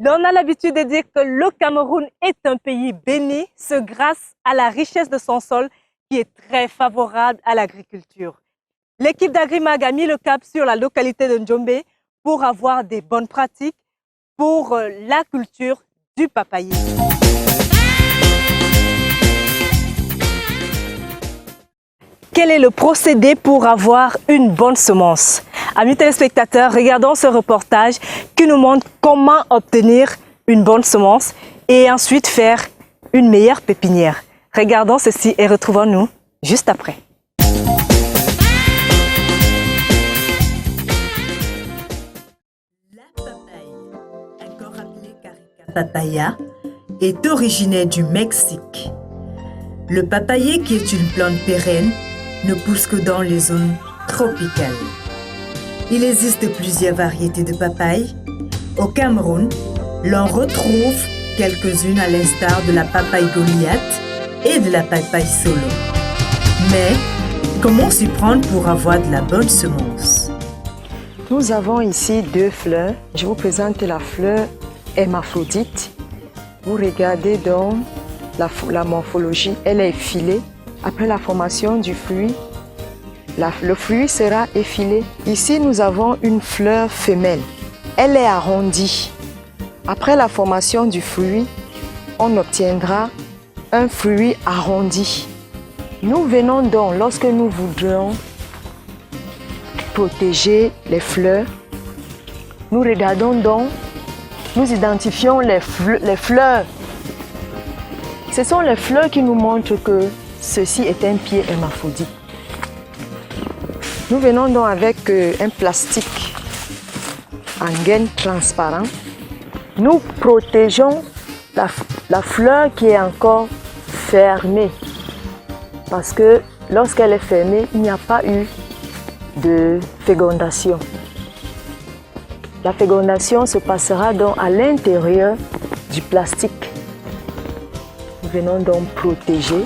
On a l'habitude de dire que le Cameroun est un pays béni, ce grâce à la richesse de son sol qui est très favorable à l'agriculture. L'équipe d'Agrimag a mis le cap sur la localité de Njombe pour avoir des bonnes pratiques pour la culture du papayer. Quel est le procédé pour avoir une bonne semence? Amis téléspectateurs, regardons ce reportage qui nous montre comment obtenir une bonne semence et ensuite faire une meilleure pépinière. Regardons ceci et retrouvons-nous juste après. La papaye, encore appelée Carica papaya, est originaire du Mexique. Le papayer, qui est une plante pérenne, ne pousse que dans les zones tropicales. Il existe plusieurs variétés de papaye. Au Cameroun, l'on retrouve quelques-unes à l'instar de la papaye Goliath et de la papaye solo. Mais comment s'y prendre pour avoir de la bonne semence? Nous avons ici deux fleurs. Je vous présente la fleur hermaphrodite. Vous regardez donc la morphologie, elle est effilée. Après la formation du fruit, le fruit sera effilé. Ici, nous avons une fleur femelle. Elle est arrondie. Après la formation du fruit, on obtiendra un fruit arrondi. Nous venons donc, lorsque nous voudrions protéger les fleurs, nous regardons donc, nous identifions les fleurs. Ce sont les fleurs qui nous montrent que ceci est un pied hermaphrodite. Nous venons donc avec un plastique en gaine transparent. Nous protégeons la fleur qui est encore fermée. Parce que lorsqu'elle est fermée, il n'y a pas eu de fécondation. La fécondation se passera donc à l'intérieur du plastique. Nous venons donc protéger.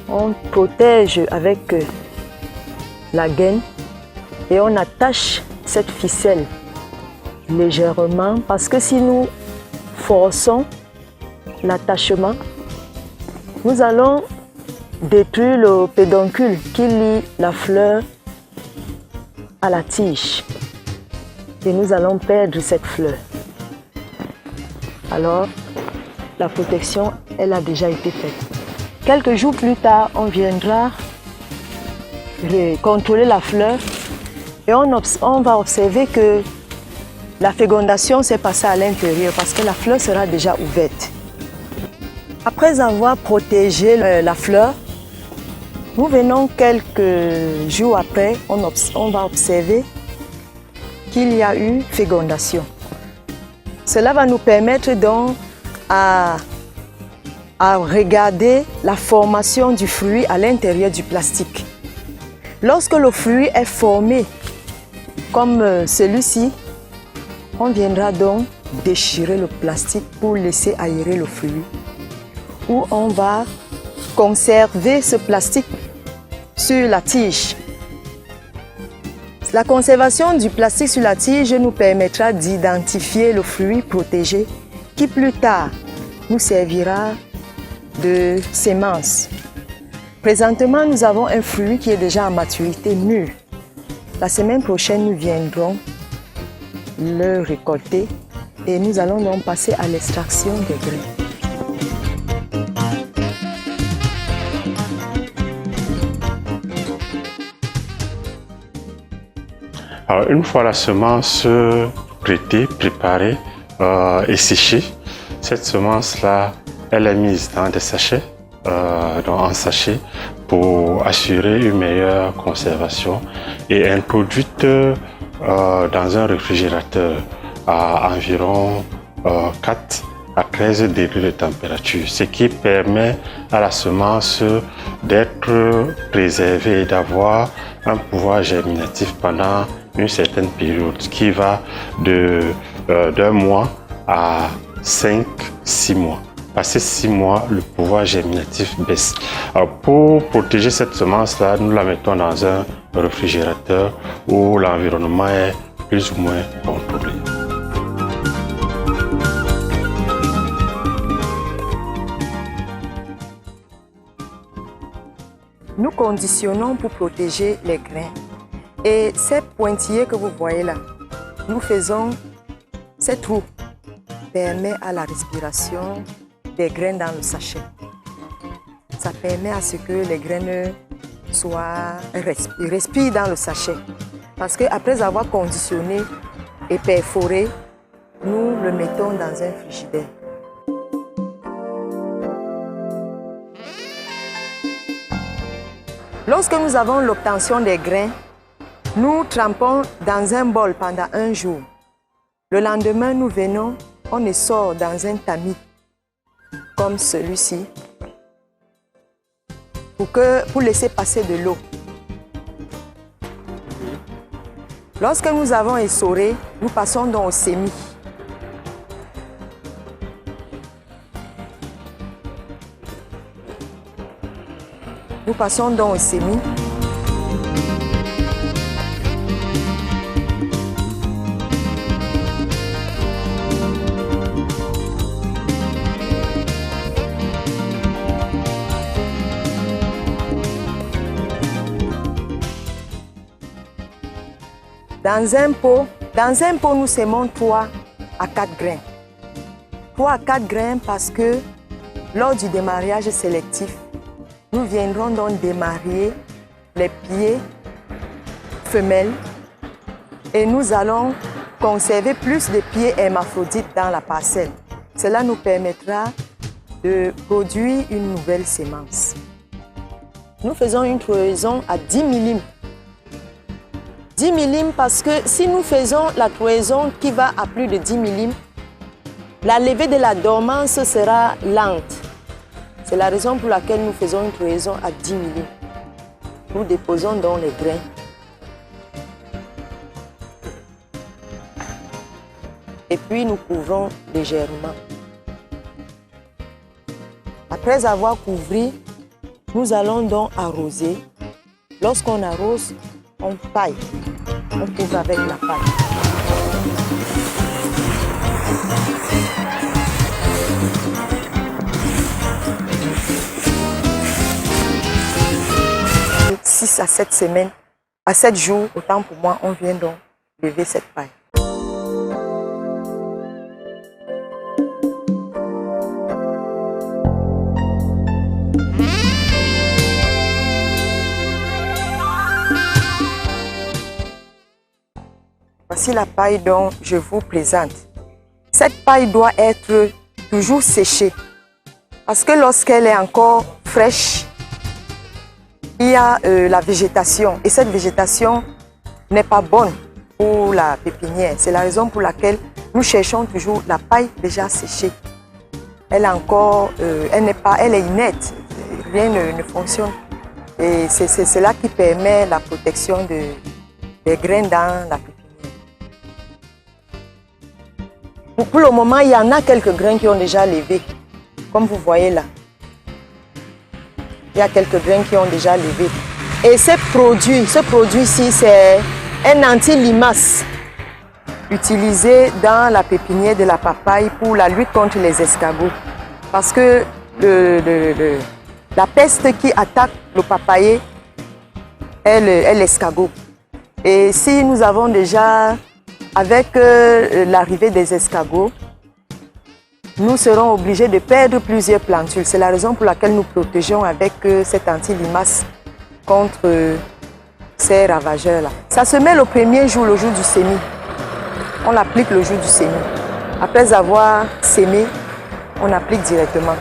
On protège avec la gaine et on attache cette ficelle légèrement parce que si nous forçons l'attachement, nous allons détruire le pédoncule qui lie la fleur à la tige et nous allons perdre cette fleur. Alors, la protection, elle a déjà été faite. Quelques jours plus tard, on viendra contrôler la fleur et on va observer que la fécondation s'est passée à l'intérieur parce que la fleur sera déjà ouverte. Après avoir protégé la fleur, nous venons quelques jours après, on va observer qu'il y a eu fécondation. Cela va nous permettre donc à regarder la formation du fruit à l'intérieur du plastique. Lorsque le fruit est formé comme celui-ci, on viendra donc déchirer le plastique pour laisser aérer le fruit. Ou on va conserver ce plastique sur la tige. La conservation du plastique sur la tige nous permettra d'identifier le fruit protégé qui plus tard nous servira de sémence. Présentement, nous avons un fruit qui est déjà en maturité mûre. La semaine prochaine, nous viendrons le récolter et nous allons donc passer à l'extraction des grains. Alors, une fois la semence prêtée, préparée et séchée, cette semence-là, elle est mise dans des sachets, en sachet, pour assurer une meilleure conservation et introduite dans un réfrigérateur à environ 4 à 13 degrés de température, ce qui permet à la semence d'être préservée et d'avoir un pouvoir germinatif pendant une certaine période qui va d'un mois à 5-6 mois. Passé 6 mois, le pouvoir germinatif baisse. Alors, pour protéger cette semence-là, nous la mettons dans un réfrigérateur où l'environnement est plus ou moins contrôlé. nous conditionnons pour protéger les grains. Et ces pointillés que vous voyez là, nous faisons ces trous permet à la respiration des graines dans le sachet. Ça permet à ce que les graines respirent dans le sachet. Parce qu'après avoir conditionné et perforé, nous le mettons dans un frigidaire. Lorsque nous avons l'obtention des grains, nous trempons dans un bol pendant un jour. Le lendemain, nous venons, on les sort dans un tamis, comme celui-ci, pour laisser passer de l'eau. Lorsque nous avons essoré, nous passons donc au semis. Nous passons donc au semis. Dans un pot, nous sémons 3 à 4 grains. 3 à 4 grains parce que lors du démarrage sélectif, nous viendrons donc démarrer les pieds femelles et nous allons conserver plus de pieds hermaphrodites dans la parcelle. Cela nous permettra de produire une nouvelle sémence. Nous faisons une trouaison à 10 mm. 10 mm parce que si nous faisons la trouaison qui va à plus de 10 mm, la levée de la dormance sera lente. C'est la raison pour laquelle nous faisons une trouaison à 10 mm. Nous déposons donc les grains. Et puis nous couvrons légèrement. Après avoir couvert, nous allons donc arroser. Lorsqu'on arrose, on paille. On couvre avec la paille. De 6 à 7 semaines, à 7 jours, autant pour moi, on vient donc lever cette paille. Voici la paille dont je vous présente. Cette paille doit être toujours séchée parce que lorsqu'elle est encore fraîche, il y a la végétation et cette végétation n'est pas bonne pour la pépinière. C'est la raison pour laquelle nous cherchons toujours la paille déjà séchée. Elle est encore, elle est inerte, rien ne fonctionne. Et c'est cela qui permet la protection des grains dans la pépinière. Pour le moment, il y en a quelques grains qui ont déjà levé, comme vous voyez là. Il y a quelques grains qui ont déjà levé. Et ce produit-ci, c'est un anti-limace utilisé dans la pépinière de la papaye pour la lutte contre les escargots. Parce que la peste qui attaque le papayer est l'escargot. Et si nous avons déjà, avec l'arrivée des escargots, nous serons obligés de perdre plusieurs plantules. C'est la raison pour laquelle nous protégeons avec cet anti-limace contre ces ravageurs-là. Ça se met le premier jour, le jour du semis. On l'applique le jour du semis. Après avoir sémé, on applique directement.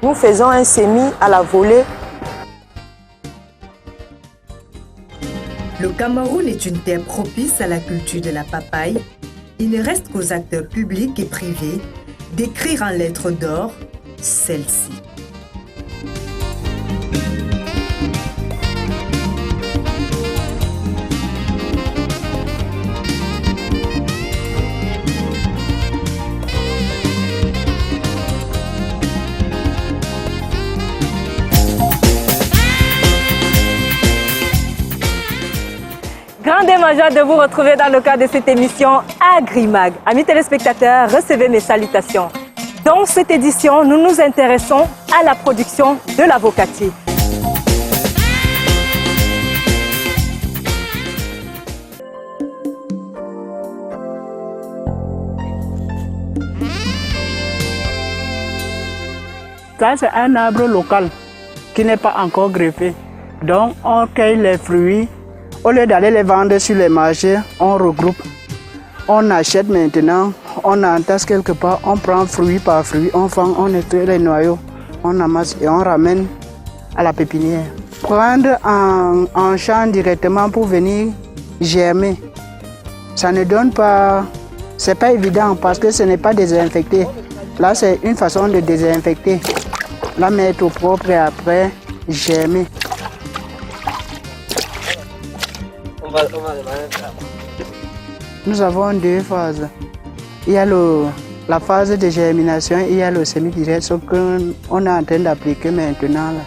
Nous faisons un semis à la volée. Le Cameroun est une terre propice à la culture de la papaye. Il ne reste qu'aux acteurs publics et privés d'écrire en lettres d'or celle-ci. Grande et majeure de vous retrouver dans le cadre de cette émission Agrimag. Amis téléspectateurs, recevez mes salutations. Dans cette édition, nous nous intéressons à la production de l'avocatier. Ça, c'est un arbre local qui n'est pas encore greffé. Donc, on cueille les fruits. Au lieu d'aller les vendre sur les marchés, on regroupe. On achète maintenant, on entasse quelque part, on prend fruit par fruit, on fend, on nettoie les noyaux, on amasse et on ramène à la pépinière. Prendre en champ directement pour venir germer, ça ne donne pas... C'est pas évident parce que ce n'est pas désinfecté. Là, c'est une façon de désinfecter. La mettre au propre et après germer. Nous avons deux phases. Il y a la phase de germination et il y a le semi-direct, ce qu'on est en train d'appliquer maintenant. Là.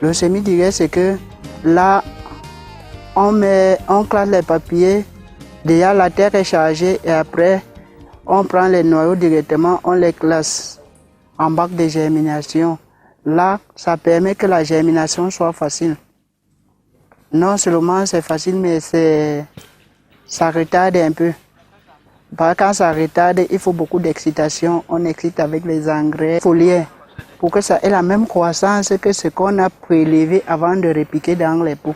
Le semi-direct, c'est que là, on classe les papiers, déjà la terre est chargée et après, on prend les noyaux directement, on les classe en bac de germination. Là, ça permet que la germination soit facile. Non seulement c'est facile, mais ça retarde un peu. Quand ça retarde, il faut beaucoup d'excitation. On excite avec les engrais foliaires pour que ça ait la même croissance que ce qu'on a prélevé avant de repiquer dans les pots.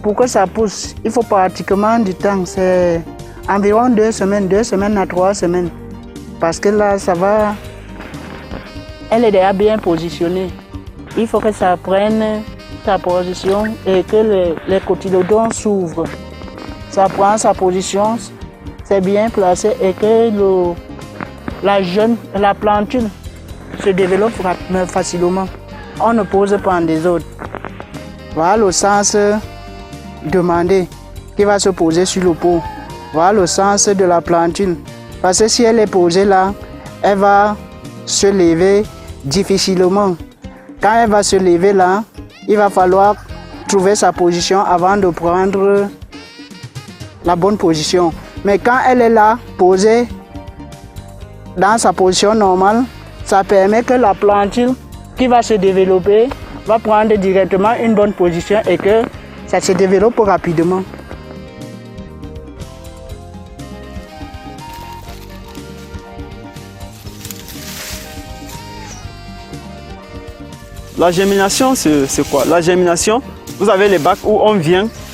Pour que ça pousse, il faut pratiquement du temps. C'est environ 2 semaines à 3 semaines. Parce que là, ça va... Elle est déjà bien positionnée. Il faut que ça prenne sa position et que les cotylédons s'ouvrent. Ça prend sa position, c'est bien placé et que la plantule se développe facilement. On ne pose pas en désordre. Voilà le sens demandé qui va se poser sur le pot. Voilà le sens de la plantule. Parce que si elle est posée là, elle va se lever difficilement. Quand elle va se lever là, il va falloir trouver sa position avant de prendre la bonne position. Mais quand elle est là, posée dans sa position normale, ça permet que la plantule qui va se développer va prendre directement une bonne position et que ça se développe rapidement. La germination, c'est quoi? La germination, vous avez les bacs où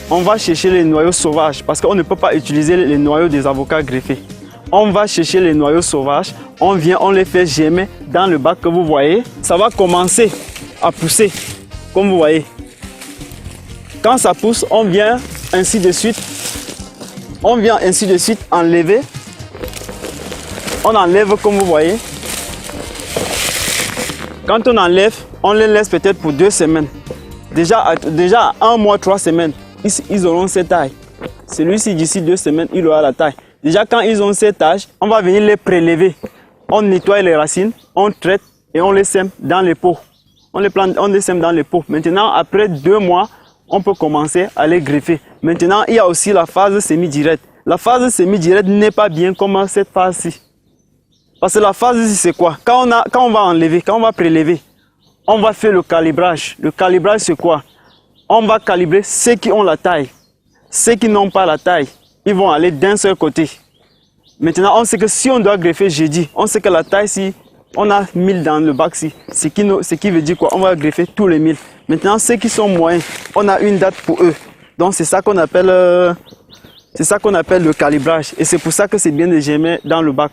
on va chercher les noyaux sauvages parce qu'on ne peut pas utiliser les noyaux des avocats greffés. On va chercher les noyaux sauvages, on vient, on les fait germer dans le bac que vous voyez. Ça va commencer à pousser, comme vous voyez. Quand ça pousse, on vient ainsi de suite. On vient ainsi de suite enlever. On enlève comme vous voyez. Quand on enlève, on les laisse peut-être pour 2 semaines. Déjà 1 mois, 3 semaines, ils auront cette taille. Celui-ci d'ici 2 semaines, il aura la taille. Déjà quand ils ont cette taille, on va venir les prélever. On nettoie les racines, on traite et on les sème dans les pots. On les sème dans les pots. Maintenant, après 2 mois, on peut commencer à les greffer. Maintenant, il y a aussi la phase semi-directe. La phase semi-directe n'est pas bien comme cette phase-ci. Parce que la phase ici, c'est quoi? Quand on va enlever, quand on va prélever, on va faire le calibrage. Le calibrage, c'est quoi? On va calibrer ceux qui ont la taille. Ceux qui n'ont pas la taille, ils vont aller d'un seul côté. Maintenant, on sait que si on doit greffer jeudi, on sait que la taille, si on a 1000 dans le bac-ci, ce qui veut dire quoi? On va greffer tous les 1000. Maintenant, ceux qui sont moyens, on a une date pour eux. Donc, c'est ça qu'on appelle le calibrage. Et c'est pour ça que c'est bien de germer dans le bac.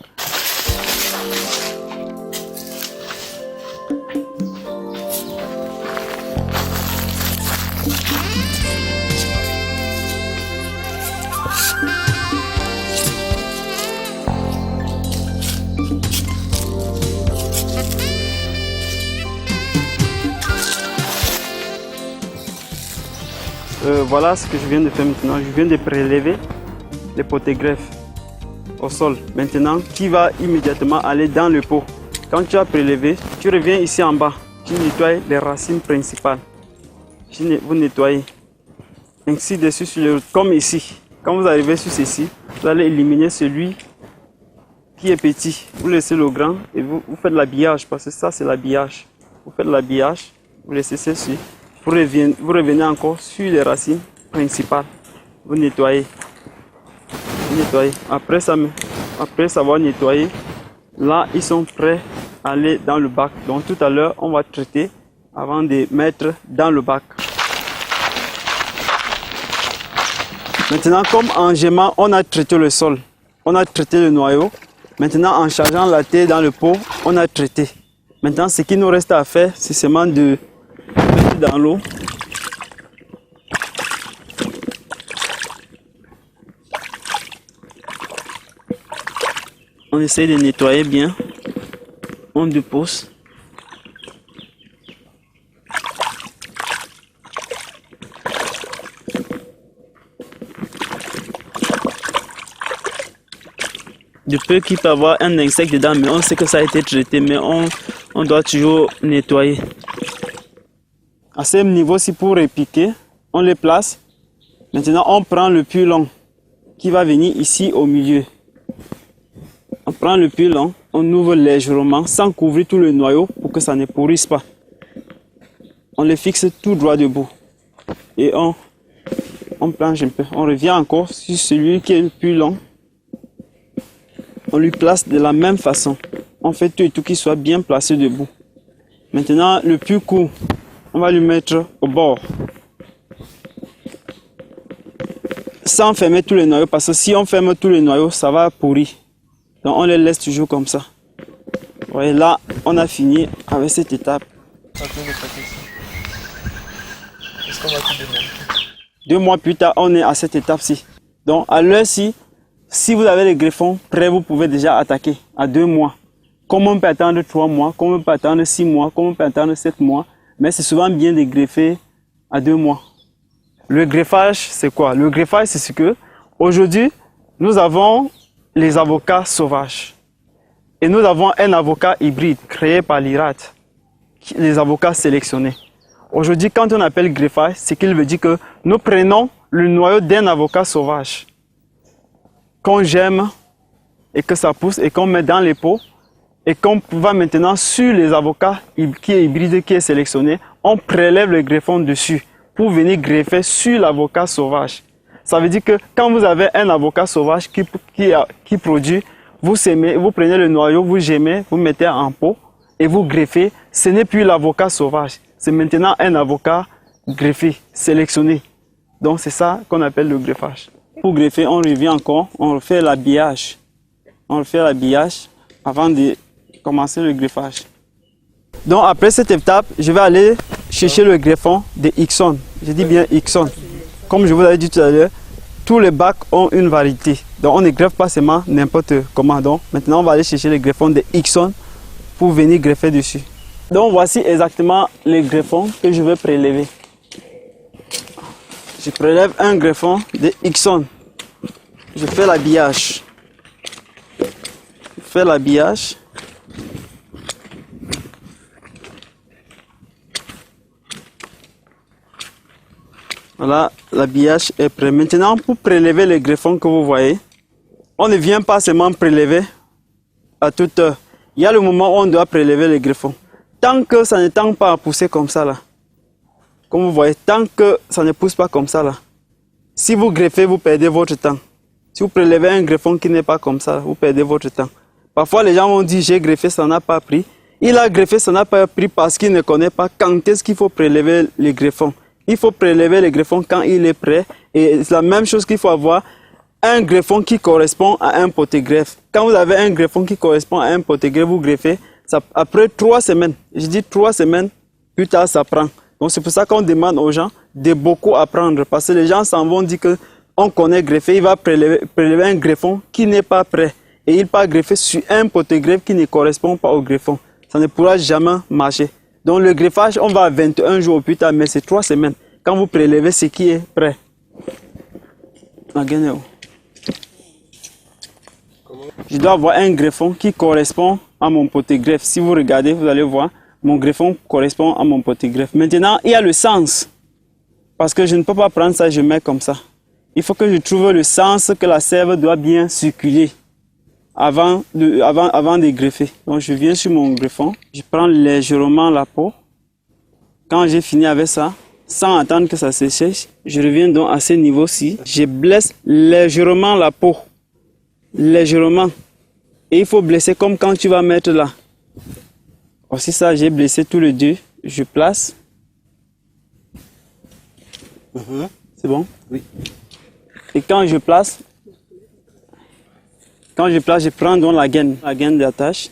Voilà ce que je viens de faire maintenant. Je viens de prélever les potés greffes au sol. Maintenant, tu vas immédiatement aller dans le pot. Quand tu as prélevé, tu reviens ici en bas. Tu nettoies les racines principales. Vous nettoyez. Ainsi dessus, comme ici. Quand vous arrivez sur ceci, vous allez éliminer celui qui est petit. Vous laissez le grand et vous faites l'habillage parce que ça c'est l'habillage. Vous faites l'habillage, vous laissez ceci. Vous revenez encore sur les racines principales. Vous nettoyez. Vous nettoyez. Après savoir nettoyer, là ils sont prêts à aller dans le bac. Donc tout à l'heure, on va traiter avant de mettre dans le bac. Maintenant, comme en gemant, on a traité le sol, on a traité le noyau. Maintenant, en chargeant la terre dans le pot, on a traité. Maintenant, ce qui nous reste à faire, c'est seulement de mettre dans l'eau. On essaie de nettoyer bien. On dépose. De peu qu'il peut y avoir un insecte dedans, mais on sait que ça a été traité, mais on doit toujours nettoyer. À ce niveau-ci, pour répiquer, on les place. Maintenant, on prend le plus long qui va venir ici au milieu. On prend le plus long, on ouvre légèrement sans couvrir tout le noyau pour que ça ne pourrisse pas. On les fixe tout droit debout. Et on planche un peu. On revient encore sur celui qui est le plus long. On lui place de la même façon. On fait tout et tout qu'il soit bien placé debout. Maintenant, le plus court, on va lui mettre au bord. Sans fermer tous les noyaux, parce que si on ferme tous les noyaux, ça va pourrir. Donc on les laisse toujours comme ça. Vous voyez, là, on a fini avec cette étape. 2 mois plus tard, on est à cette étape-ci. Donc à l'heure-ci, si vous avez les greffons prêts, vous pouvez déjà attaquer à 2 mois. Comme on peut attendre 3 mois, comme on peut attendre 6 mois, comme on peut attendre 7 mois. Mais c'est souvent bien de greffer à 2 mois. Le greffage, c'est quoi? Le greffage, c'est ce que, aujourd'hui, nous avons les avocats sauvages. Et nous avons un avocat hybride créé par l'IRAD, les avocats sélectionnés. Aujourd'hui, quand on appelle greffage, c'est qu'il veut dire que nous prenons le noyau d'un avocat sauvage qu'on gemme et que ça pousse et qu'on met dans les pots et qu'on va maintenant sur les avocats qui est hybride, qui est sélectionné, on prélève le greffon dessus pour venir greffer sur l'avocat sauvage. Ça veut dire que quand vous avez un avocat sauvage qui produit, vous semez, vous prenez le noyau, vous gemez, vous mettez en pot et vous greffez. Ce n'est plus l'avocat sauvage, c'est maintenant un avocat greffé, sélectionné. Donc c'est ça qu'on appelle le greffage. Pour greffer, on revient encore, on refait l'habillage. On refait l'habillage avant de commencer le greffage. Donc après cette étape, je vais aller chercher le greffon de Ixon. Je dis bien Ixon. Comme je vous l'avais dit tout à l'heure, tous les bacs ont une variété. Donc on ne greffe pas seulement n'importe comment. Donc maintenant on va aller chercher le greffon de Ixon pour venir greffer dessus. Donc voici exactement les greffons que je vais prélever. Je prélève un greffon de Ixon. Je fais l'habillage. Je fais l'habillage. Voilà, l'habillage est prêt. Maintenant, pour prélever les greffons que vous voyez, on ne vient pas seulement prélever à toute heure. Il y a le moment où on doit prélever les greffons. Tant que ça ne tend pas à pousser comme ça là, comme vous voyez, tant que ça ne pousse pas comme ça là, si vous greffez, vous perdez votre temps. Si vous prélevez un greffon qui n'est pas comme ça, vous perdez votre temps. Parfois, les gens vont dire, j'ai greffé, ça n'a pas pris. Il a greffé, ça n'a pas pris parce qu'il ne connaît pas quand est-ce qu'il faut prélever les greffons. Il faut prélever les greffons quand il est prêt. Et c'est la même chose qu'il faut avoir un greffon qui correspond à un poté greffe. Quand vous avez un greffon qui correspond à un poté greffe, vous greffez, ça, après 3 semaines, je dis 3 semaines, plus tard ça prend. Donc c'est pour ça qu'on demande aux gens de beaucoup apprendre. Parce que les gens s'en vont dire qu'on connaît greffer, il va prélever un greffon qui n'est pas prêt. Et il va greffer sur un poté greffe qui ne correspond pas au greffon. Ça ne pourra jamais marcher. Donc le greffage, on va à 21 jours plus tard, mais c'est 3 semaines. quand vous prélevez ce qui est prêt. La gaine est où? Je dois avoir un greffon qui correspond à mon porte-greffe. Si vous regardez, vous allez voir, mon greffon correspond à mon porte-greffe. Maintenant, il y a le sens. Parce que je ne peux pas prendre ça et je mets comme ça. Il faut que je trouve le sens que la sève doit bien circuler avant de greffer. Donc je viens sur mon greffon, je prends légèrement la peau. Quand j'ai fini avec ça, sans attendre que ça se sèche, je reviens donc à ce niveau-ci. Je blesse légèrement la peau. Légèrement. Et il faut blesser comme quand tu vas mettre là. Aussi ça, j'ai blessé tous les deux. Je place. C'est bon? Oui. Et quand je place, je prends donc la gaine d'attache.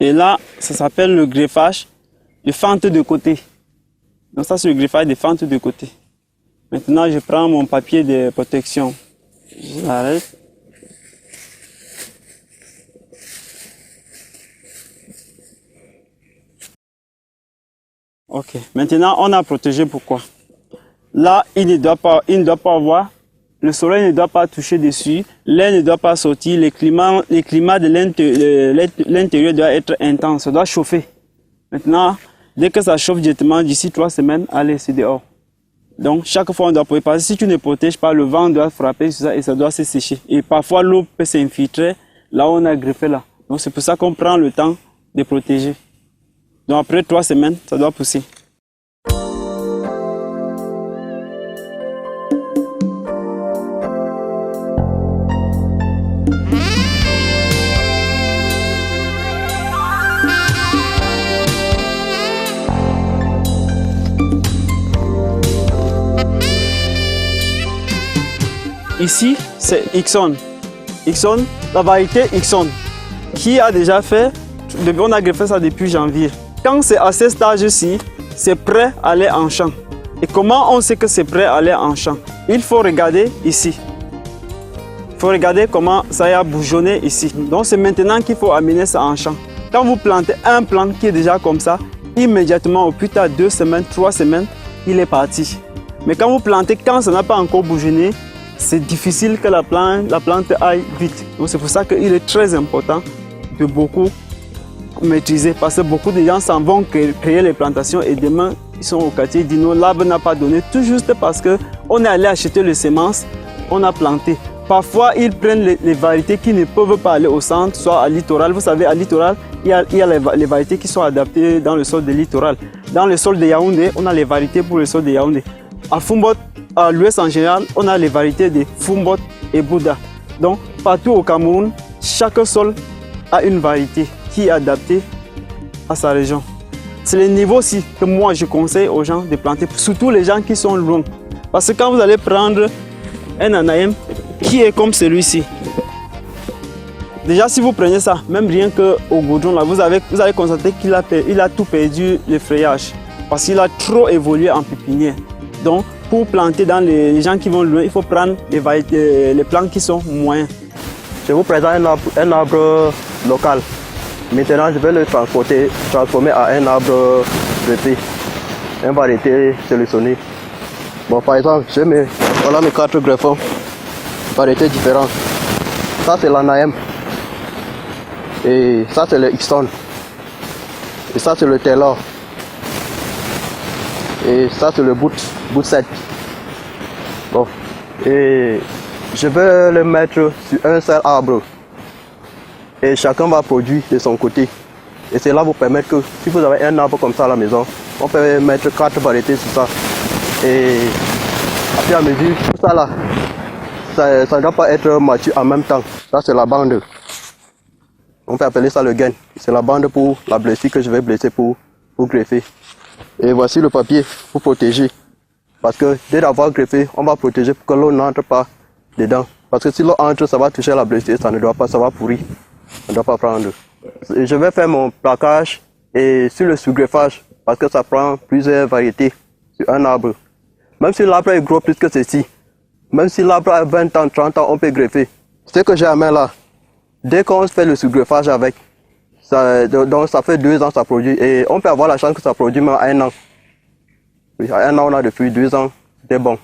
Et là, ça s'appelle le greffage de fente de côté. Donc ça, c'est le greffage de fente de côté. Maintenant, je prends mon papier de protection. J'arrête. Ok. Maintenant, on a protégé pourquoi? Là, il ne doit pas avoir, le soleil ne doit pas toucher dessus, l'air ne doit pas sortir, le climat de l'intérieur doit être intense, ça doit chauffer. Maintenant, dès que ça chauffe directement, d'ici 3 semaines, allez, c'est dehors. Donc, chaque fois, on doit protéger. Parce que si tu ne protèges pas, le vent doit frapper sur ça et ça doit se sécher. Et parfois, l'eau peut s'infiltrer là où on a greffé là. Donc, c'est pour ça qu'on prend le temps de protéger. Donc, après 3 semaines, ça doit pousser. Ici, c'est Ixon. Ixon, la variété Ixon, qui a déjà fait, on a greffé ça depuis janvier. Quand c'est à ce stade-ci, c'est prêt à aller en champ. Et comment on sait que c'est prêt à aller en champ? Il faut regarder ici. Il faut regarder comment ça a bourgeonné ici. Donc c'est maintenant qu'il faut amener ça en champ. Quand vous plantez un plant qui est déjà comme ça, immédiatement, au plus tard 2 semaines, 3 semaines, il est parti. Mais quand vous plantez, quand ça n'a pas encore bourgeonné, c'est difficile que la plante aille vite. Donc c'est pour ça qu'il est très important de beaucoup maîtriser. Parce que beaucoup de gens s'en vont créer les plantations et demain, ils sont au quartier, ils disent non, l'arbre n'a pas donné. Tout juste parce qu'on est allé acheter les semences, on a planté. Parfois, ils prennent les variétés qui ne peuvent pas aller au centre, soit à littoral. Vous savez, à littoral, il y a les variétés qui sont adaptées dans le sol de littoral. Dans le sol de Yaoundé, on a les variétés pour le sol de Yaoundé. À Fumbot, à l'ouest en général, on a les variétés de Fumbot et Bouddha. Donc, partout au Cameroun, chaque sol a une variété qui est adaptée à sa région. C'est le niveau aussi que moi je conseille aux gens de planter, surtout les gens qui sont loin. Parce que quand vous allez prendre un anaïm qui est comme celui-ci, déjà si vous prenez ça, même rien qu'au goudron, là, vous allez constater qu'il a tout perdu le feuillage. Parce qu'il a trop évolué en pépinière. Donc, pour planter dans les gens qui vont loin, il faut prendre les plants qui sont moyens. Je vous présente un arbre local. Maintenant, je vais le transformer à un arbre greffé, une variété sélectionnée. Bon, par exemple, voilà mes 4 greffons, variétés différentes. Ça, c'est l'Anaïm. Et ça, c'est le Ixon. Et ça, c'est le Taylor. Et ça, c'est le boot 7. Bon, et je vais le mettre sur un seul arbre. Et chacun va produire de son côté. Et cela vous permet que si vous avez un arbre comme ça à la maison, on peut mettre 4 variétés sur ça. Et à fur et à mesure, tout ça là, ça ne doit pas être mature en même temps. Ça, c'est la bande. On peut appeler ça le gain. C'est la bande pour la blessure que je vais blesser pour greffer. Et voici le papier pour protéger. Parce que dès d'avoir greffé, on va protéger pour que l'eau n'entre pas dedans. Parce que si l'eau entre, ça va toucher la blessure, ça ne doit pas, ça va pourrir. On ne doit pas prendre. Je vais faire mon plaquage et sur le sous-greffage, parce que ça prend plusieurs variétés sur un arbre. Même si l'arbre est gros plus que ceci, même si l'arbre a 20 ans, 30 ans, on peut greffer. Ce que j'ai à main là, dès qu'on fait le sous-greffage avec, donc ça fait 2 ans que ça produit. Et on peut avoir la chance que ça produit même à 1 an. Oui, à 1 an, on a depuis 2 ans, c'était bon.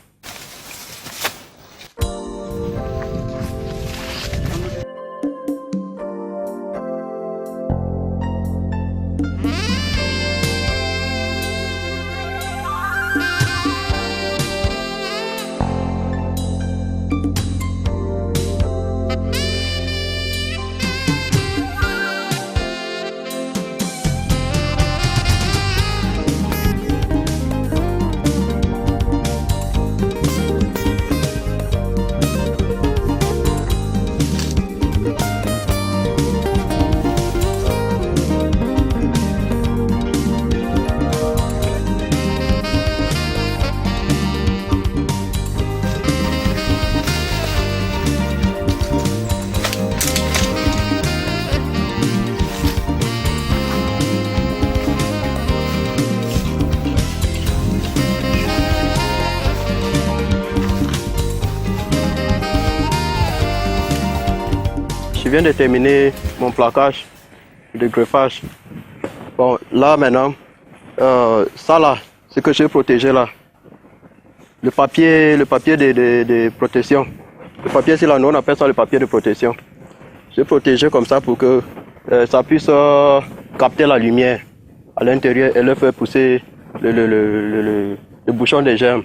Je viens de terminer mon plaquage de greffage. Bon, là maintenant, ça là, ce que j'ai protégé là, le papier de protection. Le papier, c'est là, nous on appelle ça le papier de protection. J'ai protégé comme ça pour que ça puisse capter la lumière à l'intérieur et le faire pousser le bouchon des germes.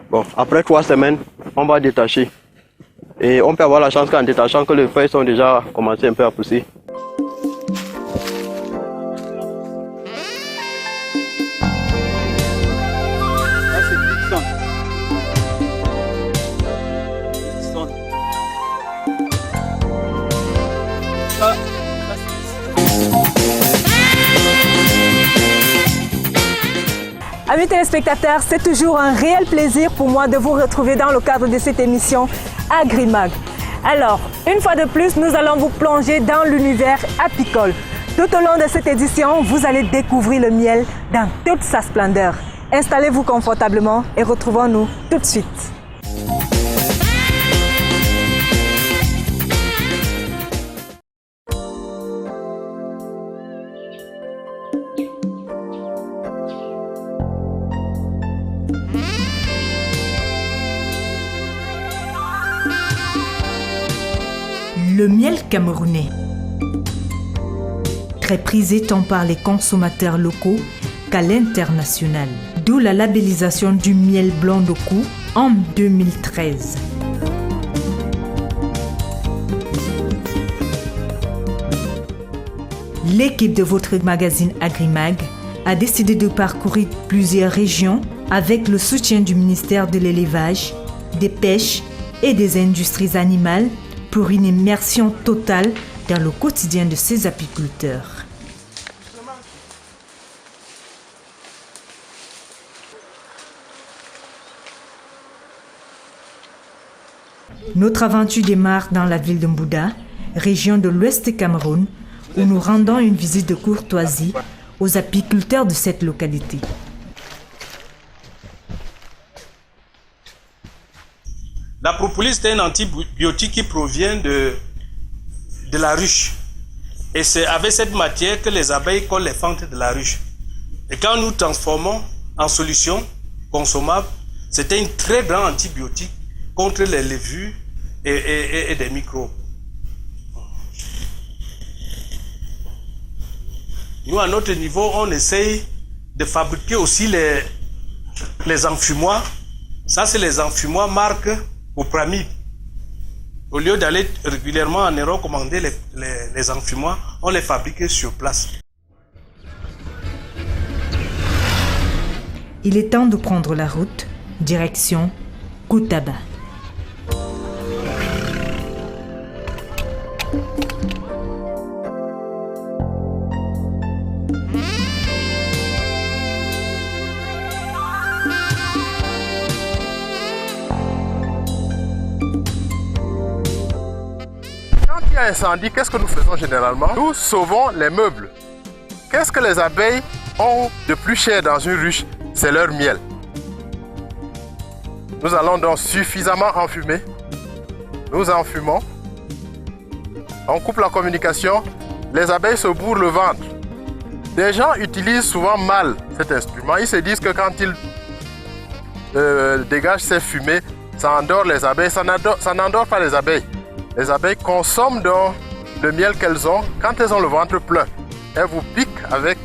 Bon, après 3 semaines, on va détacher. Et on peut avoir la chance qu'en détachant que les feuilles sont déjà commencé un peu à pousser. Amis téléspectateurs, c'est toujours un réel plaisir pour moi de vous retrouver dans le cadre de cette émission Agrimag. Alors, une fois de plus, nous allons vous plonger dans l'univers apicole. Tout au long de cette édition, vous allez découvrir le miel dans toute sa splendeur. Installez-vous confortablement et retrouvons-nous tout de suite. Le miel camerounais, très prisé tant par les consommateurs locaux qu'à l'international, d'où la labellisation du miel blanc de cou en 2013. L'équipe de votre magazine Agrimag a décidé de parcourir plusieurs régions avec le soutien du ministère de l'Élevage, des Pêches et des Industries animales pour une immersion totale dans le quotidien de ces apiculteurs. Notre aventure démarre dans la ville de Mbouda, région de l'Ouest Cameroun, où nous rendons une visite de courtoisie aux apiculteurs de cette localité. La propolis est un antibiotique qui provient de la ruche. Et c'est avec cette matière que les abeilles collent les fentes de la ruche. Et quand nous transformons en solution consommable, c'était un très grand antibiotique contre les levures et des microbes. Nous, à notre niveau, on essaye de fabriquer aussi les enfumoirs. Ça, c'est les enfumoirs marque Opramib. Au lieu d'aller régulièrement en Europe commander les enfumoirs, on les fabrique sur place. Il est temps de prendre la route, direction Koutaba. Incendie, qu'est-ce que nous faisons généralement? Nous sauvons les meubles. Qu'est-ce que les abeilles ont de plus cher dans une ruche? C'est leur miel. Nous allons donc suffisamment enfumer. Nous enfumons. on coupe la communication, les abeilles se bourrent le ventre. Des gens utilisent souvent mal cet instrument. Ils se disent que quand ils dégagent ces fumées, ça endort les abeilles. Ça n'endort pas les abeilles. Les abeilles consomment donc le miel qu'elles ont quand elles ont le ventre plein. Elles vous piquent avec...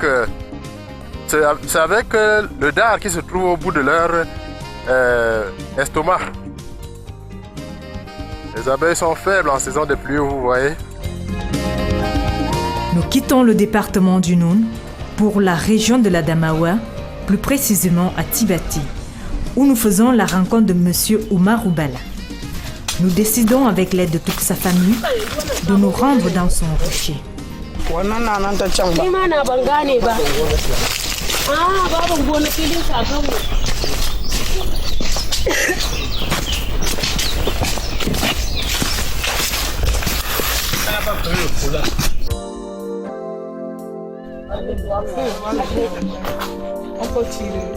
c'est avec le dard qui se trouve au bout de leur estomac. Les abeilles sont faibles en saison de pluie, vous voyez. Nous quittons le département du Noun pour la région de l'Adamawa, plus précisément à Tibati, où nous faisons la rencontre de Monsieur Oumar Oubala. Nous décidons avec l'aide de toute sa famille de nous rendre dans son rocher. On peut tirer.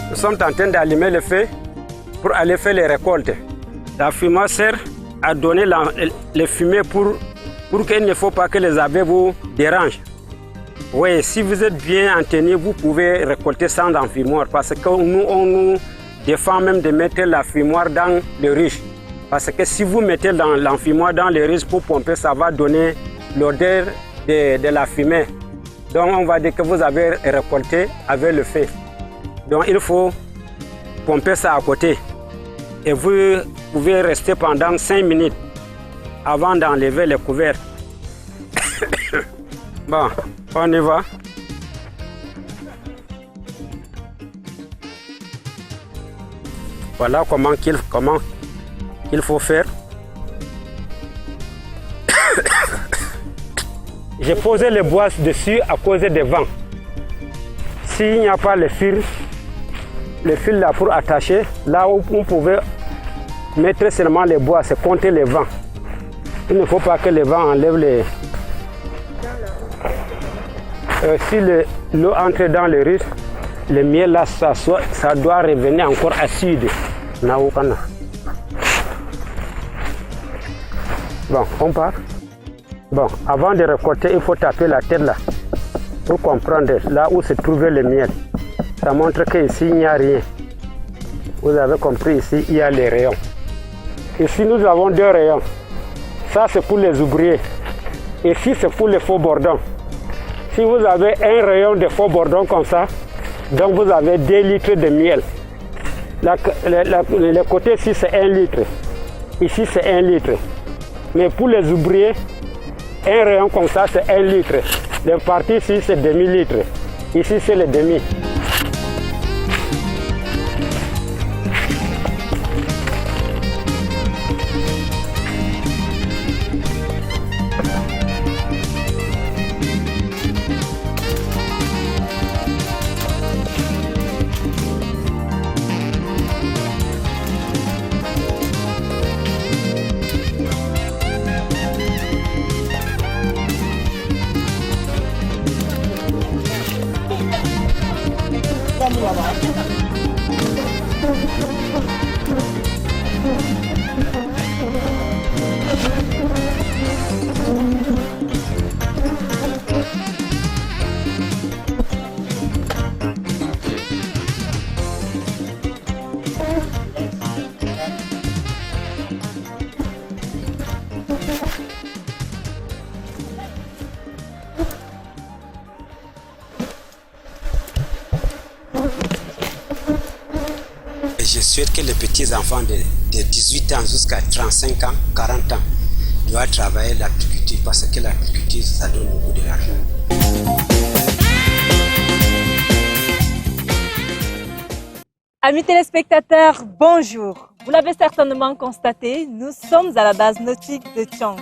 Nous sommes en train d'allumer le feu pour aller faire les récoltes. La fumée sert à donner les fumées pour qu'il ne faut pas que les abeilles vous dérangent. Oui, si vous êtes bien entendu, vous pouvez récolter sans enfumoir parce que nous, on nous défend même de mettre la fumoir dans le riche. Parce que si vous mettez l'enfumoir dans le riche pour pomper, ça va donner l'odeur de la fumée. Donc on va dire que vous avez récolté avec le feu. Donc il faut pomper ça à côté. Et vous pouvez rester pendant 5 minutes avant d'enlever les couverts. Bon, on y va. Voilà comment il faut faire. J'ai posé le bois dessus à cause des vents. S'il n'y a pas le fil là pour attacher, là où on pouvait mettre seulement les bois, c'est compter les vents. Il ne faut pas que les vents enlèvent les... si l'eau entre dans le riz, le miel là, ça doit revenir encore acide. Bon, on part. Bon, avant de récolter, il faut taper la tête là pour comprendre là où se trouvait le miel. Ça montre qu'ici, il n'y a rien. Vous avez compris, ici, il y a les rayons. Ici, nous avons 2 rayons. Ça, c'est pour les ouvriers. Ici, c'est pour les faux bordons. Si vous avez un rayon de faux bordons comme ça, donc vous avez 2 litres de miel. Le côté ici, c'est 1 litre. Ici, c'est 1 litre. Mais pour les ouvriers, un rayon comme ça, c'est 1 litre. Le parti ici, c'est demi-litre. Ici, c'est le demi. Je souhaite que les petits enfants de 18 ans jusqu'à 35 ans, 40 ans, doivent travailler l'agriculture parce que l'agriculture, ça donne beaucoup de l'argent. Amis téléspectateurs, bonjour. Vous l'avez certainement constaté, nous sommes à la base nautique de Tchang.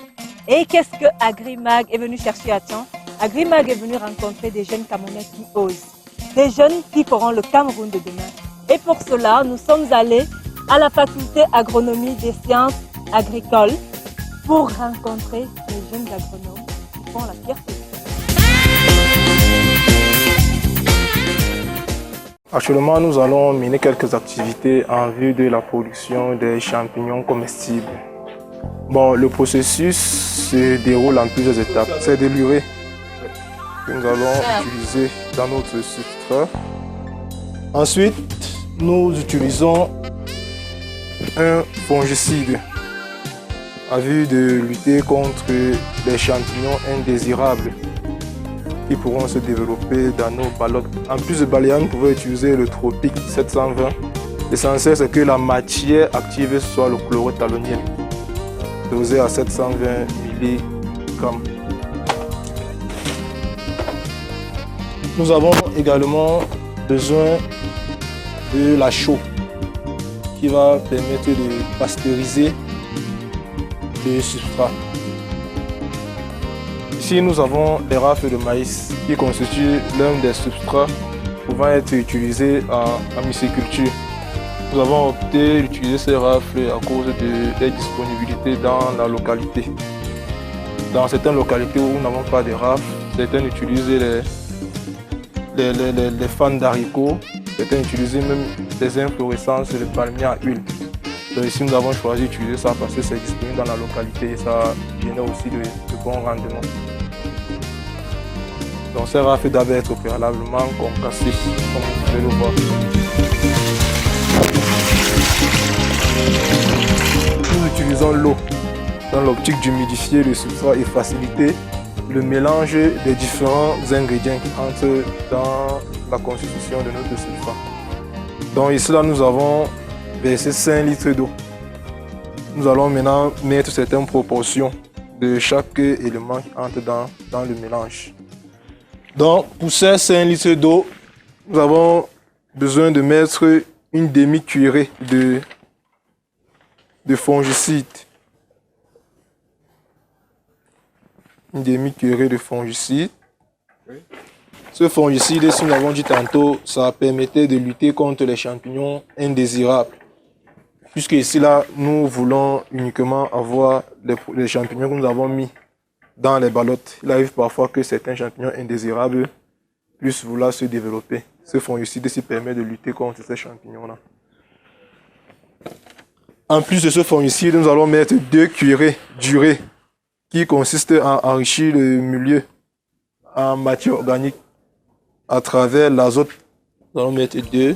Et qu'est-ce que Agrimag est venu chercher à Tchang? Agrimag est venu rencontrer des jeunes Camerounais qui osent, des jeunes qui feront le Cameroun de demain. Et pour cela, nous sommes allés à la faculté agronomie des sciences agricoles pour rencontrer les jeunes agronomes qui font la fierté. Actuellement, nous allons mener quelques activités en vue de la production des champignons comestibles. Bon, le processus se déroule en plusieurs étapes. C'est de l'urée que nous allons utiliser dans notre substrat. Ensuite, nous utilisons un fongicide en vue de lutter contre les champignons indésirables qui pourront se développer dans nos ballottes. En plus de balayage, nous pouvons utiliser le Tropic 720. L'essentiel, c'est que la matière active soit le chlorothalonium, dosé à 720 mg. Nous avons également besoin de la chaux qui va permettre de pasteuriser le substrat. Ici, nous avons les rafles de maïs qui constituent l'un des substrats pouvant être utilisés en myciculture. Nous avons opté d'utiliser ces rafles à cause de leur disponibilité dans la localité. Dans certaines localités où nous n'avons pas de rafles, certains utilisent les fans d'haricots, certains utilisent même les inflorescences et les palmiers à huile. Donc ici, nous avons choisi d'utiliser ça parce que c'est disponible dans la localité et ça génère aussi de bons rendements. Donc ces rafles doivent être préalablement concassées, comme vous pouvez le voir. Nous utilisons l'eau dans l'optique d'humidifier le substrat et faciliter le mélange des différents ingrédients qui entrent dans la constitution de notre substrat. Donc ici, là, nous avons versé 5 litres d'eau. Nous allons maintenant mettre certaines proportions de chaque élément qui entre dans le mélange. Donc, pour ces 5 litres d'eau, nous avons besoin de mettre une demi-cuillerée de fongicide. Une demi-cuillerée de fongicide. Ce fongicide, si nous l'avons dit tantôt, ça permettait de lutter contre les champignons indésirables. Puisque ici, là, nous voulons uniquement avoir les champignons que nous avons mis dans les ballottes. Il arrive parfois que certains champignons indésirables puissent vouloir se développer. Ce fongicide ici permet de lutter contre ces champignons-là. En plus de ce fongicide, nous allons mettre 2 cuillerées d'urée qui consiste à enrichir le milieu en matière organique à travers l'azote. Nous allons mettre 2 cuillerées.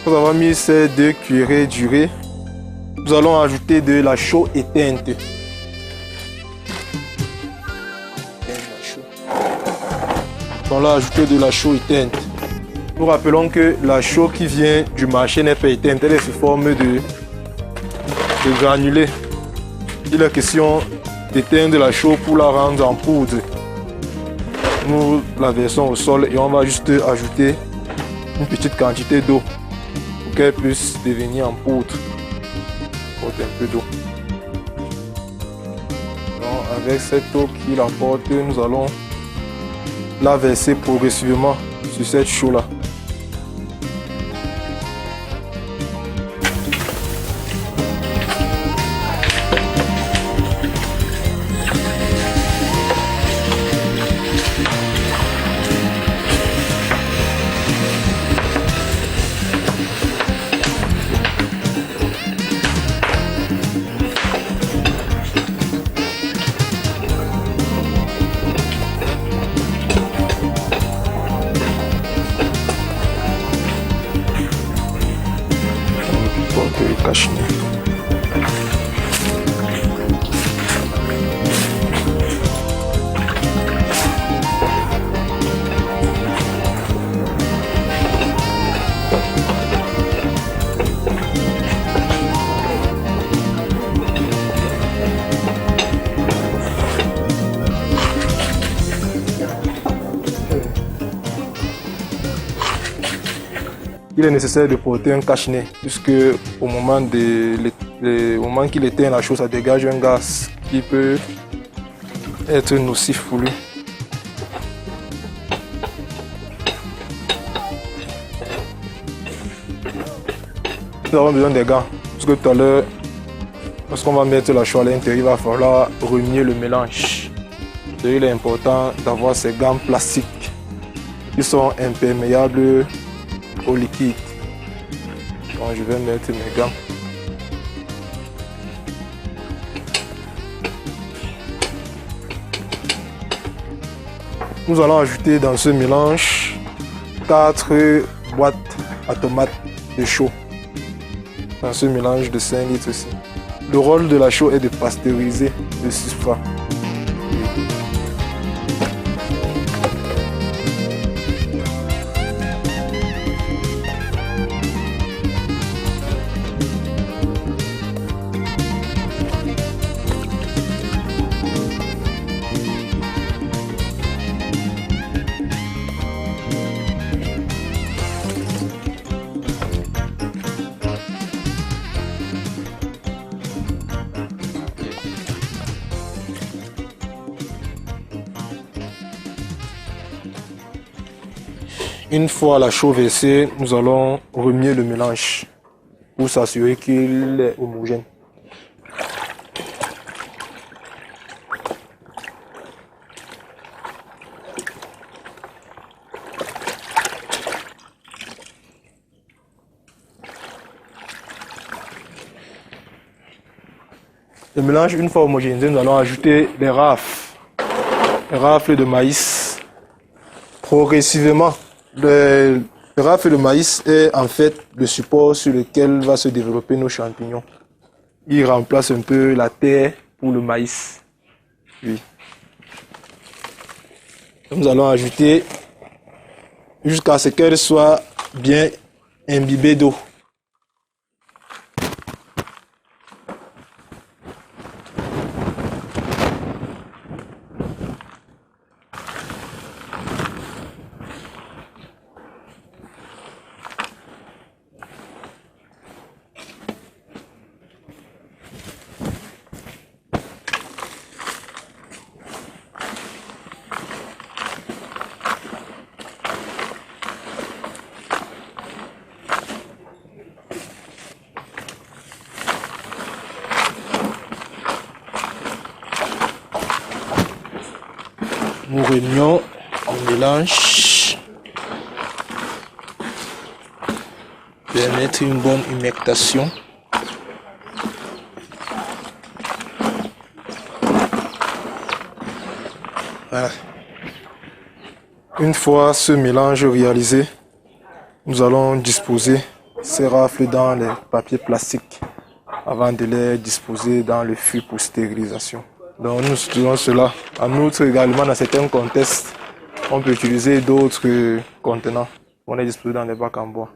Nous avons mis ces 2 cuillerées d'urée. Nous allons ajouter de la chaux éteinte. On a ajouté de la chaux éteinte. Nous rappelons que la chaux qui vient du marché n'est pas éteinte, elle est sous forme de granulés. Il est question d'éteindre la chaux pour la rendre en poudre. Nous la versons au sol et on va juste ajouter une petite quantité d'eau pour qu'elle puisse devenir en poudre. On porte un peu d'eau. Avec cette eau qu'il apporte, nous allons la verser progressivement sur cette chaux-là. il est nécessaire de porter un cache-nez, puisque au moment qu'il éteint la chaux, ça dégage un gaz qui peut être nocif pour lui. Nous avons besoin des gants, parce que tout à l'heure, lorsqu'on va mettre la chaux à l'intérieur, il va falloir remuer le mélange. Et il est important d'avoir ces gants plastiques qui sont imperméables au liquide. Donc je vais mettre mes gants. Nous allons ajouter dans ce mélange 4 boîtes à tomates de chaux. Dans ce mélange de 5 litres aussi. Le rôle de la chaux est de pasteuriser le substrat. Une fois la chaux versée, nous allons remuer le mélange pour s'assurer qu'il est homogène. Le mélange, une fois homogénéisé, nous allons ajouter les rafles de maïs progressivement. Le rafle de maïs est en fait le support sur lequel va se développer nos champignons. Il remplace un peu la terre pour le maïs. Oui. Nous allons ajouter jusqu'à ce qu'elle soit bien imbibée d'eau. Nous remuons, on mélange, permettre une bonne humectation. Voilà. Une fois ce mélange réalisé, nous allons disposer ces rafles dans les papiers plastiques avant de les disposer dans le fût pour stérilisation. Donc nous utilisons cela. En outre, également dans certains contextes, on peut utiliser d'autres contenants. On les dispose dans les bacs en bois.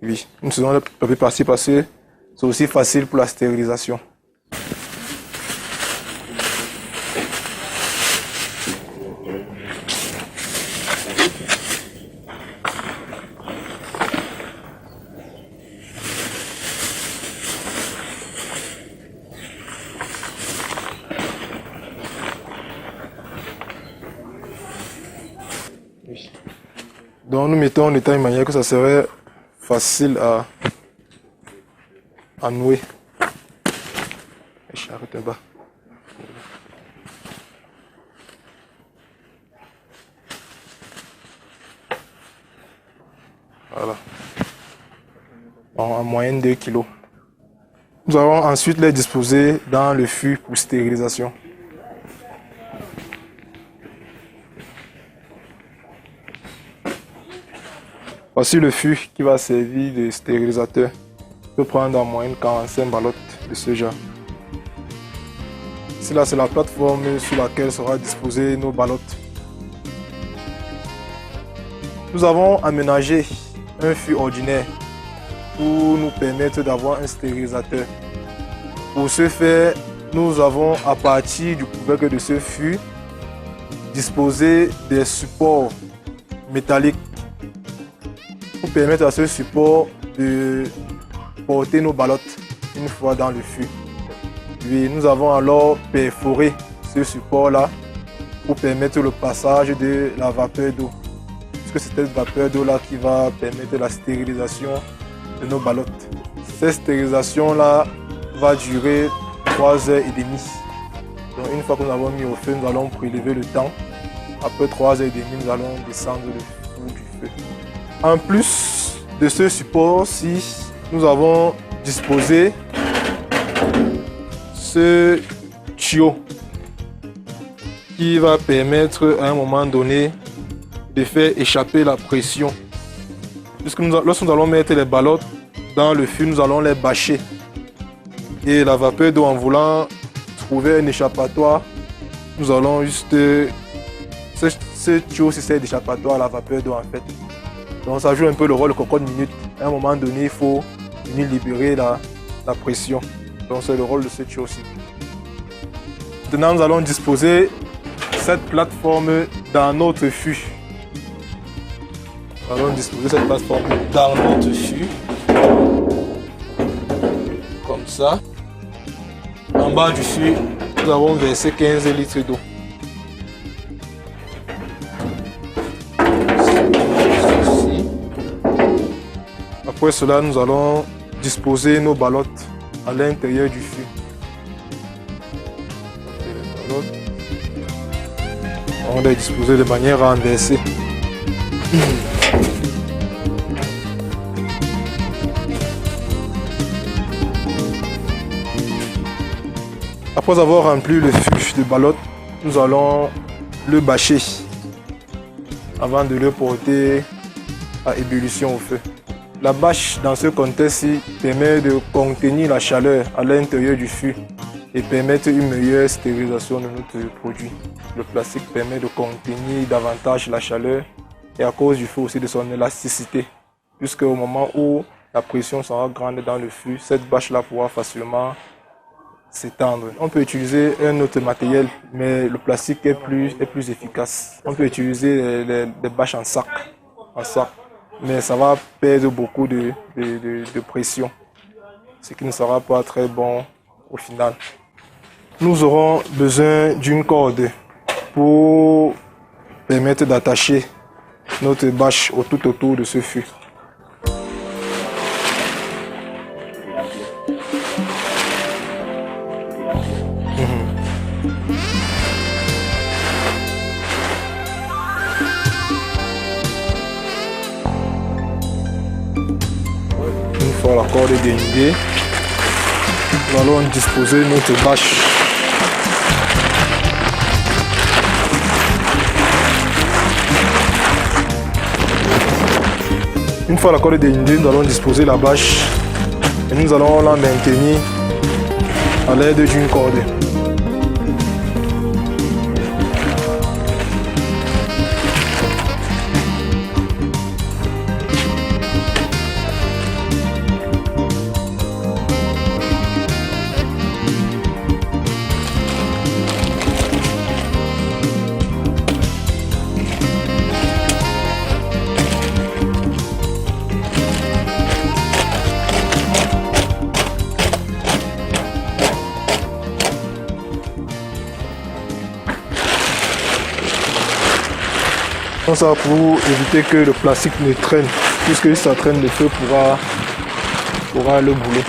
Oui, nous utilisons le papier plastique parce que c'est aussi facile pour la stérilisation. Donc nous mettons de telle manière que ça serait facile à nouer. J'arrête bas. Voilà. En moyenne 2 kg. Nous allons ensuite les disposer dans le fût pour stérilisation. Voici le fût qui va servir de stérilisateur. On peut prendre en moyenne 45 ballottes de ce genre. Ici là, c'est la plateforme sur laquelle sera disposée nos ballottes. Nous avons aménagé un fût ordinaire pour nous permettre d'avoir un stérilisateur. Pour ce faire, nous avons à partir du couvercle de ce fût disposé des supports métalliques pour permettent à ce support de porter nos ballottes une fois dans le fût. Puis nous avons alors perforé ce support-là pour permettre le passage de la vapeur d'eau. Puisque c'est cette vapeur d'eau-là qui va permettre la stérilisation de nos ballottes. Cette stérilisation-là va durer 3h30. Donc une fois que nous avons mis au feu, nous allons prélever le temps. Après 3h30, nous allons descendre le four du feu. En plus de ce support-ci, nous avons disposé ce tuyau qui va permettre à un moment donné de faire échapper la pression. Puisque lorsque nous allons mettre les ballottes dans le fût, nous allons les bâcher. Et la vapeur d'eau, en voulant trouver un échappatoire, nous allons juste... Ce tuyau, c'est d'échappatoire à la vapeur d'eau en fait. Donc ça joue un peu le rôle de cocotte minute. À un moment donné, il faut venir libérer la pression. Donc c'est le rôle de ce tuyau aussi. Maintenant, nous allons disposer cette plateforme dans notre fût. Nous allons disposer cette plateforme dans notre fût. Comme ça. En bas du fût, nous avons versé 15 litres d'eau. Après cela, nous allons disposer nos ballottes à l'intérieur du fût. On va les disposer de manière renversée. Après avoir rempli le fût de ballottes, nous allons le bâcher avant de le porter à ébullition au feu. La bâche, dans ce contexte-ci, permet de contenir la chaleur à l'intérieur du fût et permettre une meilleure stérilisation de notre produit. Le plastique permet de contenir davantage la chaleur et à cause du feu aussi de son élasticité, puisque au moment où la pression sera grande dans le fût, cette bâche-là pourra facilement s'étendre. On peut utiliser un autre matériel, mais le plastique est plus efficace. On peut utiliser des bâches en sac, mais ça va perdre beaucoup de pression, ce qui ne sera pas très bon au final. Nous aurons besoin d'une corde pour permettre d'attacher notre bâche tout autour de ce fût. La corde est dénudée, nous allons disposer notre bâche. Une fois la corde est dénudée, nous allons disposer la bâche et nous allons la maintenir à l'aide d'une corde. Ça pour éviter que le plastique ne traîne, puisque si ça traîne, le feu pourra le brûler.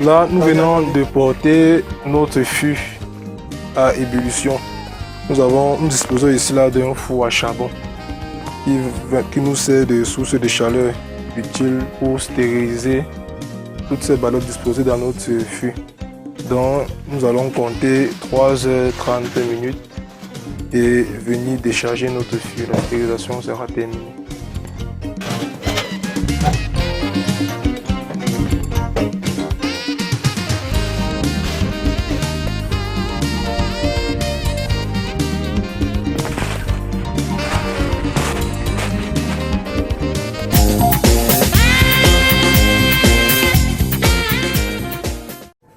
Là, nous venons de porter notre fût à ébullition. Nous disposons ici d'un four à charbon qui nous sert de source de chaleur utile pour stériliser toutes ces ballottes disposées dans notre fût. Donc nous allons compter 3h30 et venir décharger notre fût. La stérilisation sera terminée.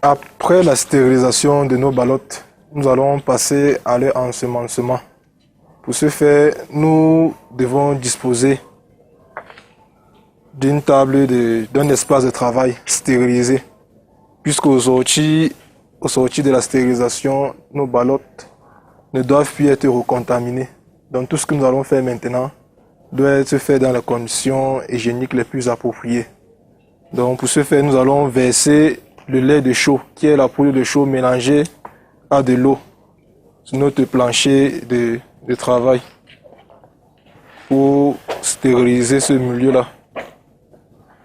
Après la stérilisation de nos ballottes, nous allons passer à leur ensemencement. Pour ce faire, nous devons disposer d'une table, d'un espace de travail stérilisé. Puisqu'au sorti de la stérilisation, nos ballottes ne doivent plus être recontaminées. Donc tout ce que nous allons faire maintenant doit être fait dans les conditions hygiéniques les plus appropriées. Donc pour ce faire, nous allons verser le lait de chaux, qui est la poudre de chaux mélangée à de l'eau, sur notre plancher de travail pour stériliser ce milieu-là,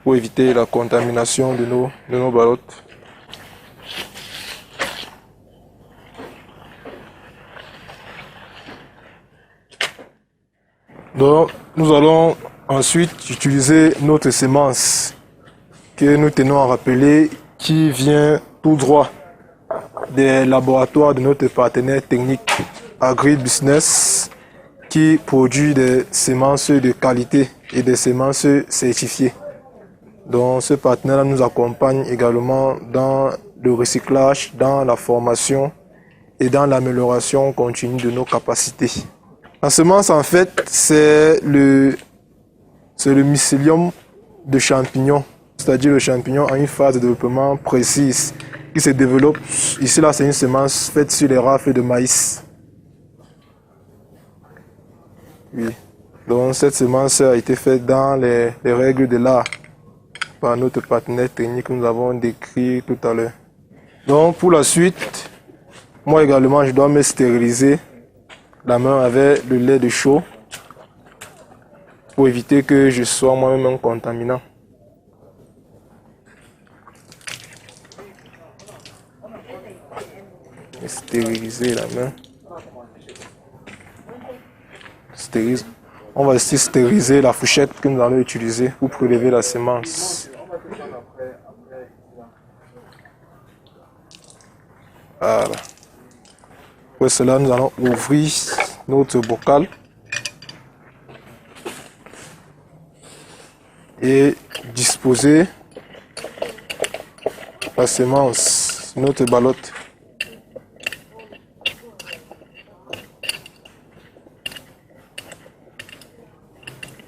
pour éviter la contamination de nos ballottes. Donc, nous allons ensuite utiliser notre semence que nous tenons à rappeler, qui vient tout droit des laboratoires de notre partenaire technique Agri-Business, qui produit des semences de qualité et des semences certifiées. Donc, ce partenaire nous accompagne également dans le recyclage, dans la formation et dans l'amélioration continue de nos capacités. La semence, en fait, c'est le mycélium de champignons, c'est-à-dire le champignon a une phase de développement précise qui se développe. Ici, là, c'est une semence faite sur les rafles de maïs. Oui. Donc, cette semence a été faite dans les règles de l'art par notre partenaire technique que nous avons décrit tout à l'heure. Donc, pour la suite, moi également, je dois me stériliser la main avec le lait de chaux pour éviter que je sois moi-même un contaminant. Et stériliser la main. On va aussi stériliser la fourchette que nous allons utiliser pour prélever la semence. Voilà. Pour cela, nous allons ouvrir notre bocal et disposer la semence sur notre ballotte.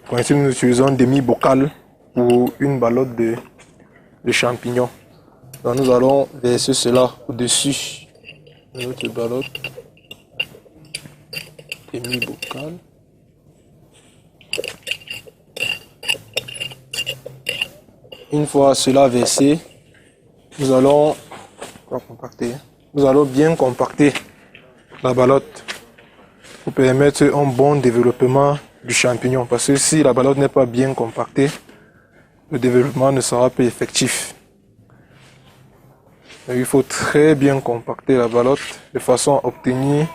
Pour ainsi, nous utilisons un demi-bocal pour une ballotte de champignons. Donc, nous allons verser cela au-dessus de notre ballotte. Demi-bocal. Une fois cela versé, nous allons bien compacter la ballotte pour permettre un bon développement du champignon. Parce que si la ballotte n'est pas bien compactée, le développement ne sera pas effectif. Donc, il faut très bien compacter la ballotte de façon à obtenir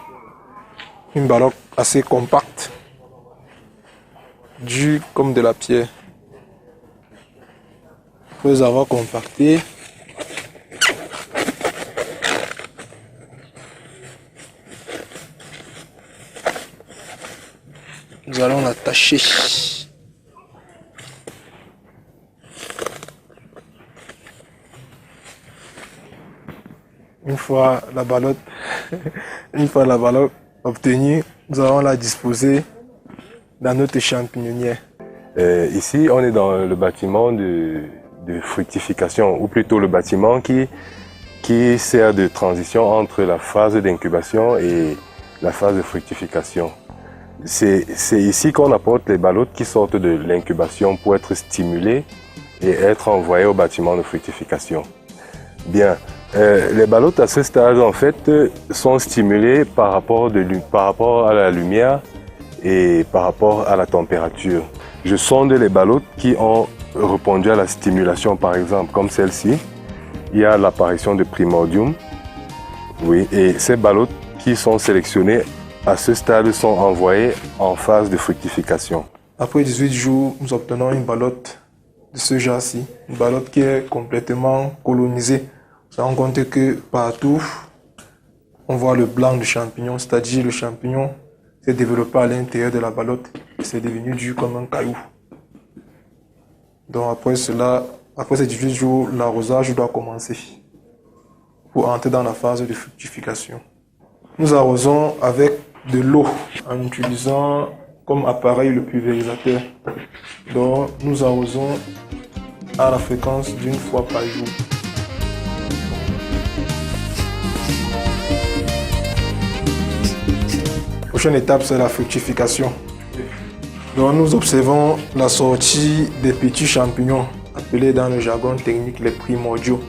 une ballotte assez compacte, dure comme de la pierre. Après avoir compacté, nous allons l'attacher. Une fois la ballotte obtenue, nous allons la disposer dans notre champignonnière. Ici, on est dans le bâtiment de fructification, ou plutôt le bâtiment qui sert de transition entre la phase d'incubation et la phase de fructification. C'est ici qu'on apporte les ballottes qui sortent de l'incubation pour être stimulées et être envoyées au bâtiment de fructification. Bien, les ballottes à ce stade en fait sont stimulées par rapport à la lumière et par rapport à la température. Je sonde les ballottes qui ont répondu à la stimulation, par exemple, comme celle-ci. Il y a l'apparition de primordium. Oui, et ces ballottes qui sont sélectionnées à ce stade sont envoyées en phase de fructification. Après 18 jours, nous obtenons une ballotte de ce genre-ci, une ballotte qui est complètement colonisée. On se rend compte que partout, on voit le blanc du champignon, c'est-à-dire le champignon s'est développé à l'intérieur de la ballotte et c'est devenu dur comme un caillou. Donc après ces 18 jours, l'arrosage doit commencer. pour entrer dans la phase de fructification. Nous arrosons avec de l'eau en utilisant comme appareil le pulvérisateur. Donc nous arrosons à la fréquence d'1 fois par jour. La prochaine étape, c'est la fructification. Donc nous observons la sortie des petits champignons, appelés dans le jargon technique les primordiaux.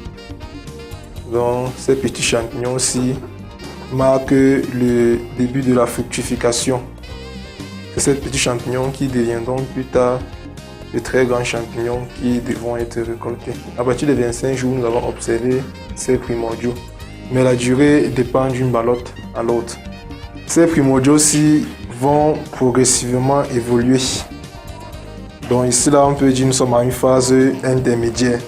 Donc ces petits champignons-ci marquent le début de la fructification. C'est ces petits champignons qui deviendront plus tard de très grands champignons qui devront être récoltés. À partir de 25 jours, nous avons observé ces primordiaux, mais la durée dépend d'une ballotte à l'autre. Ces primordiaux-ci vont progressivement évoluer. Donc ici, là, on peut dire que nous sommes à une phase intermédiaire.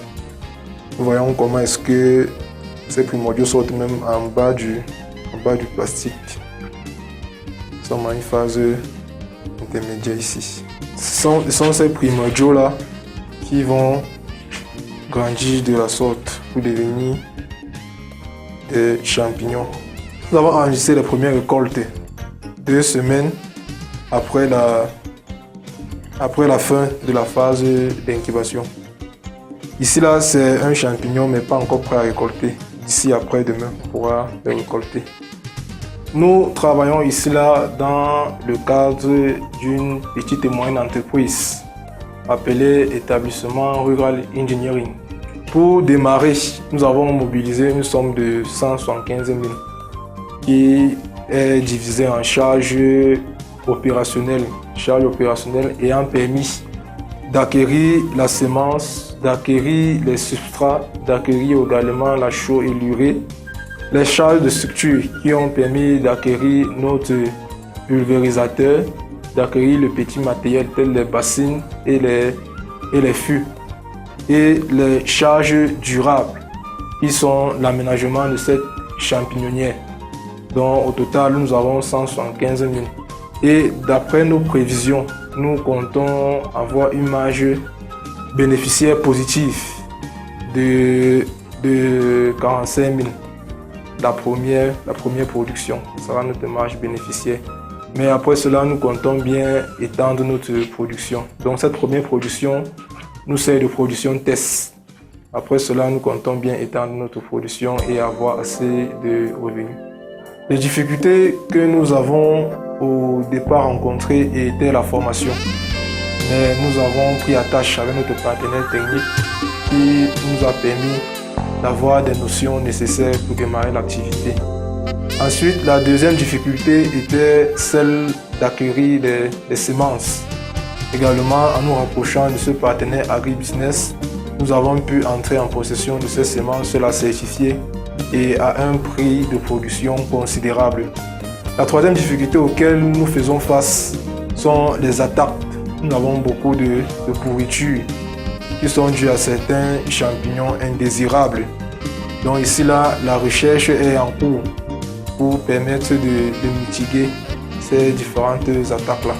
Nous voyons comment est-ce que ces primordiaux sortent même en bas du plastique. Nous sommes à une phase intermédiaire ici. Ce sont ces primordiaux-là qui vont grandir de la sorte pour devenir des champignons. Nous avons enregistré les premières récoltes 2 semaines après la fin de la phase d'incubation. Ici là, c'est un champignon mais pas encore prêt à récolter. D'ici après-demain, on pourra les récolter. Nous travaillons ici là dans le cadre d'une petite et moyenne entreprise appelée Établissement Rural Engineering. Pour démarrer, nous avons mobilisé une somme de 175 000 qui est divisée en charges opérationnelles ayant permis d'acquérir la semence, d'acquérir les substrats, d'acquérir également la chaux et l'urée, les charges de structure qui ont permis d'acquérir notre pulvérisateur, d'acquérir le petit matériel tel les bassines et les fûts, et les charges durables qui sont l'aménagement de cette champignonnière. Donc au total, nous avons 175 000. Et d'après nos prévisions, nous comptons avoir une marge bénéficiaire positive de 45 000. La première production sera notre marge bénéficiaire. Mais après cela, nous comptons bien étendre notre production. Donc cette première production nous sert de production test. Après cela, nous comptons bien étendre notre production et avoir assez de revenus. Les difficultés que nous avons au départ rencontrées étaient la formation. Mais nous avons pris attache avec notre partenaire technique qui nous a permis d'avoir des notions nécessaires pour démarrer l'activité. Ensuite, la deuxième difficulté était celle d'acquérir des semences. Également, en nous rapprochant de ce partenaire agribusiness, nous avons pu entrer en possession de ces semences, la certifier et à un prix de production considérable. La troisième difficulté auquel nous faisons face sont les attaques. Nous avons beaucoup de pourritures qui sont dues à certains champignons indésirables. Donc ici là, la recherche est en cours pour permettre de mitiguer ces différentes attaques-là.